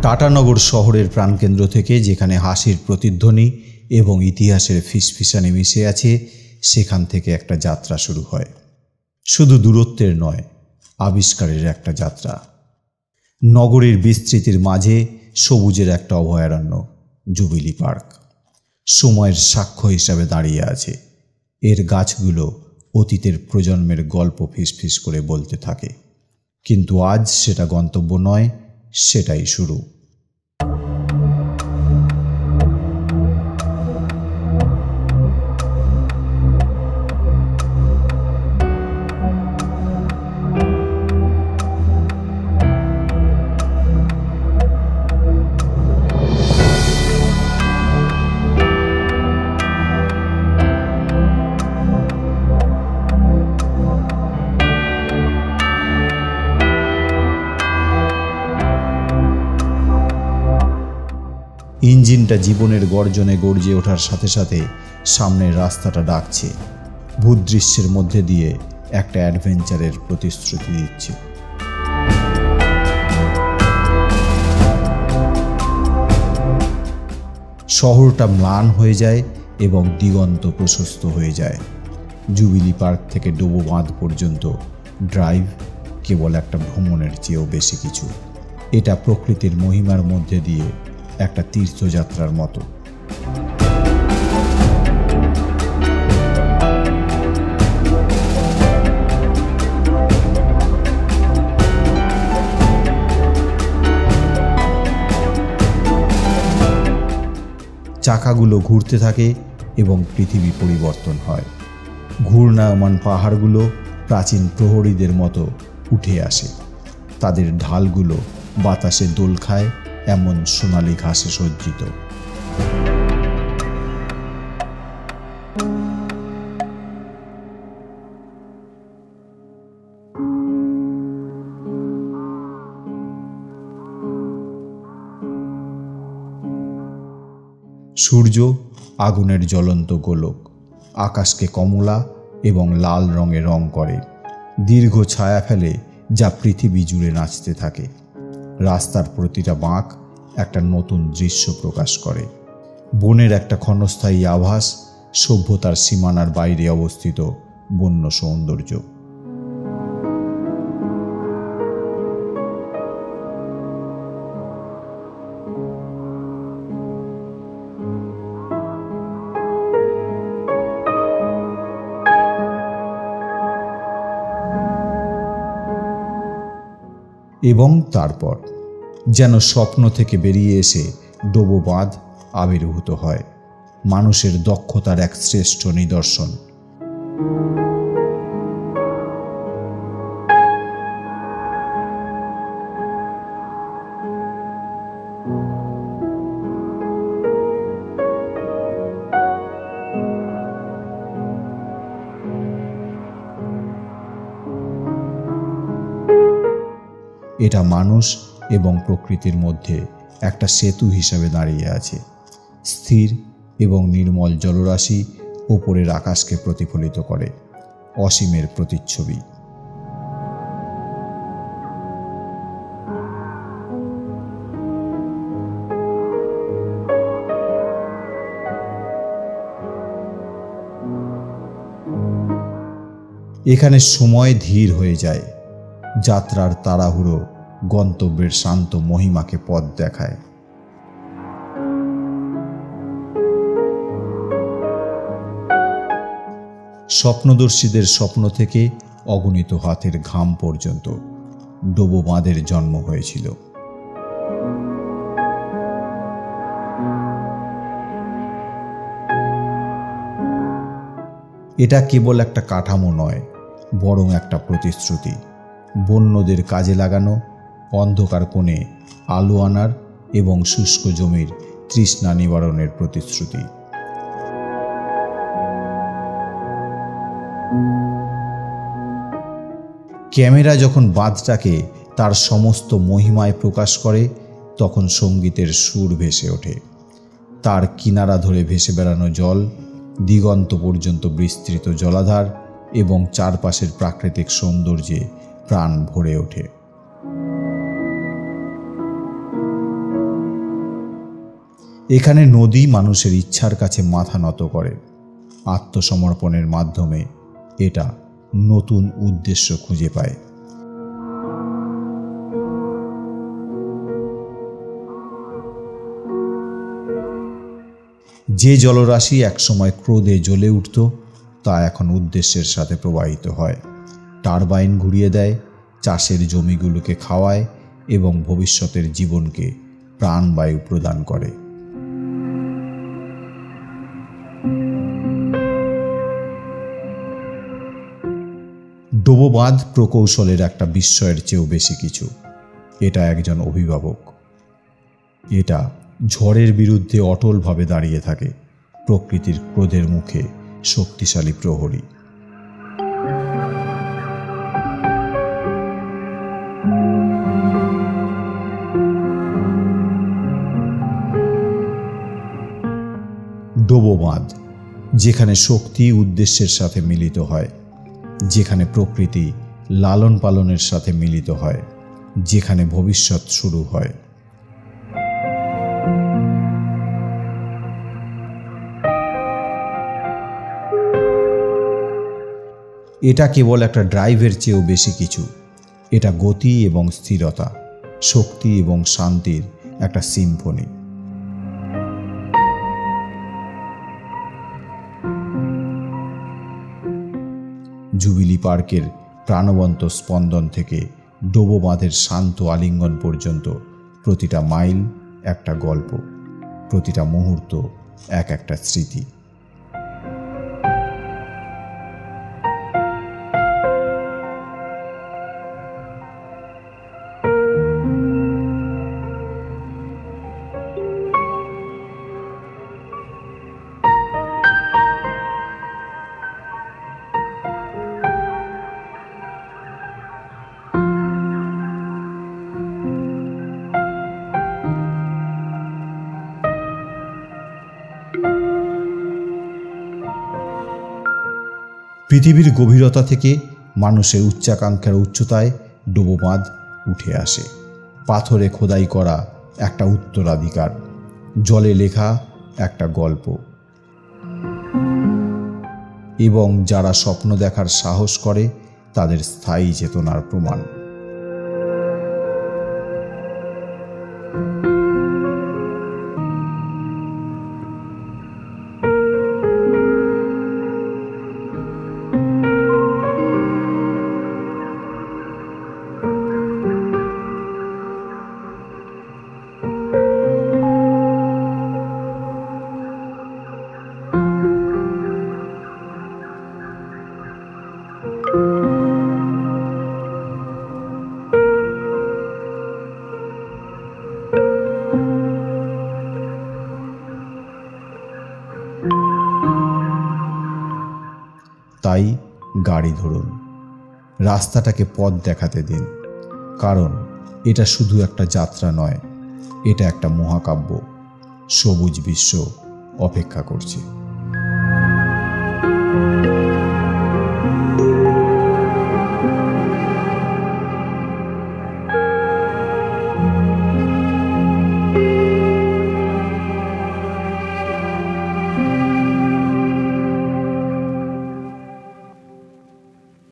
টাটানগর শহরের প্রাণকেন্দ্র থেকে যেখানে হাসির প্রতিধ্বনি এবং ইতিহাসের ফিসফিসানি মিশে আছে, সেখান থেকে একটা যাত্রা শুরু হয়। শুধু দূরত্বের নয়, আবিষ্কারের একটা যাত্রা। নগরীর বিস্তৃতির মাঝে সবুজের একটা অভয়ারণ্য, জুবিলি পার্ক, সময়ের সাক্ষ্য হিসাবে দাঁড়িয়ে আছে। এর গাছগুলো অতীতের প্রজন্মের গল্প ফিসফিস করে বলতে থাকে। কিন্তু আজ সেটা গন্তব্য নয়, সেটাই শুরু। ইঞ্জিনটা জীবনের গর্জনে গর্জে ওঠার সাথে সাথে সামনের রাস্তাটা ডাকছে, ভূদৃশ্যের মধ্যে দিয়ে একটা অ্যাডভেঞ্চারের প্রতিশ্রুতি দিচ্ছে। শহরটা ম্লান হয়ে যায় এবং দিগন্ত প্রশস্ত হয়ে যায়। জুবিলি পার্ক থেকে ডোবো বাঁধ পর্যন্ত ড্রাইভ কেবল একটা ভ্রমণের চেয়েও বেশি কিছু। এটা প্রকৃতির মহিমার মধ্যে দিয়ে একটা তীর্থযাত্রার মতো। চাকাগুলো ঘুরতে থাকে এবং পৃথিবী পরিবর্তন হয়। ঘূর্ণায়মান পাহাড়গুলো প্রাচীন প্রহরীদের মতো উঠে আসে। তাদের ঢালগুলো বাতাসে দোল খায় এমন সোনালি ঘাসে সজ্জিত। সূর্য আগুনের জ্বলন্ত গোলক, আকাশকে কমলা এবং লাল রঙে রং করে, দীর্ঘ ছায়া ফেলে যা পৃথিবী জুড়ে নাচতে থাকে। রাস্তার প্রতিটা বাঁক একটা নতুন দৃশ্য প্রকাশ করে। বনের একটা ক্ষণস্থায়ী আভাস, সভ্যতার সীমানার বাইরে অবস্থিত বন্য সৌন্দর্য। এবং তারপর যেন স্বপ্ন থেকে বেরিয়ে এসে ডোবো বাঁধ আবির্ভূত হয়, মানুষের দক্ষতার এক শ্রেষ্ঠ নিদর্শন। এটা মানুষ এবং প্রকৃতির মধ্যে একটা সেতু হিসাবে দাঁড়িয়ে আছে। স্থির এবং নির্মল জলরাশি ওপরের আকাশকে প্রতিফলিত করে, অসীমের প্রতিচ্ছবি। এখানে সময় ধীর হয়ে যায়। যাত্রার তাড়াহুড়ো গন্তব্যের শান্ত মহিমাকে পথ দেখায়। স্বপ্নদর্শীদের স্বপ্ন থেকে অগণিত হাতের ঘাম পর্যন্ত ডোবো বাঁধের জন্ম হয়েছিল। এটা কেবল একটা কাঠামো নয়, বরং একটা প্রতিশ্রুতি। বন্যদের কাজে লাগানো, অন্ধকার কোণে আলো আনার এবং শুষ্ক জমির তৃষ্ণা নিবারণের প্রতিশ্রুতি। ক্যামেরা যখন বাঁধটাকে তার সমস্ত মহিমায় প্রকাশ করে, তখন সঙ্গীতের সুর ভেসে ওঠে। তার কিনারা ধরে ভেসে বেড়ানো জল, দিগন্ত পর্যন্ত বিস্তৃত জলাধার এবং চারপাশের প্রাকৃতিক সৌন্দর্যে প্রাণ ভরে ওঠে। এখানে নদী মানুষের ইচ্ছার কাছে মাথা নত করে। আত্মসমর্পণের মাধ্যমে এটা নতুন উদ্দেশ্য খুঁজে পায়। যে জলরাশি একসময় ক্রোধে জ্বলে উঠত তা এখন উদ্দেশ্যের সাথে প্রবাহিত হয়। টারবাইন ঘুরিয়ে দেয়, চাষের জমিগুলোকে খাওয়ায় এবং ভবিষ্যতের জীবনকে প্রাণবায়ু প্রদান করে। ডোবো বাঁধ প্রকৌশলের একটা বিস্ময়ের চেয়েও বেশি কিছু। এটা একজন অভিভাবক। এটা ঝড়ের বিরুদ্ধে অটলভাবে দাঁড়িয়ে থাকে, প্রকৃতির ক্রোধের মুখে শক্তিশালী প্রহরী। ডোবো বাঁধ, যেখানে শক্তি উদ্দেশ্যের সাথে মিলিত হয়, যেখানে প্রকৃতি লালন পালনের সাথে মিলিত হয়, যেখানে ভবিষ্যৎ শুরু হয়। এটা কেবল একটা ড্রাইভের চেয়েও বেশি কিছু। এটা গতি এবং স্থিরতা, শক্তি এবং শান্তির একটা সিম্ফনি। জুবিলি পার্কের প্রাণবন্ত স্পন্দন থেকে ডোবো বাঁধের শান্ত আলিঙ্গন পর্যন্ত প্রতিটা মাইল একটা গল্প, প্রতিটা মুহূর্ত এক একটা স্মৃতি। পৃথিবীর গভীরতা থেকে মানুষের উচ্চাকাঙ্ক্ষার উচ্চতায় ডোবো বাঁধ উঠে আসে। পাথরে খোদাই করা একটা উত্তরাধিকার, জলে লেখা একটা গল্প, এবং যারা স্বপ্ন দেখার সাহস করে তাদের স্থায়ী চেতনার প্রমাণ। তাই গাড়ি ধরুন, রাস্তাটাকে পথ দেখাতে দিন, কারণ এটা শুধু একটা যাত্রা নয়, এটা একটা মহাকাব্য। সবুজ বিশ্ব অপেক্ষা করছে।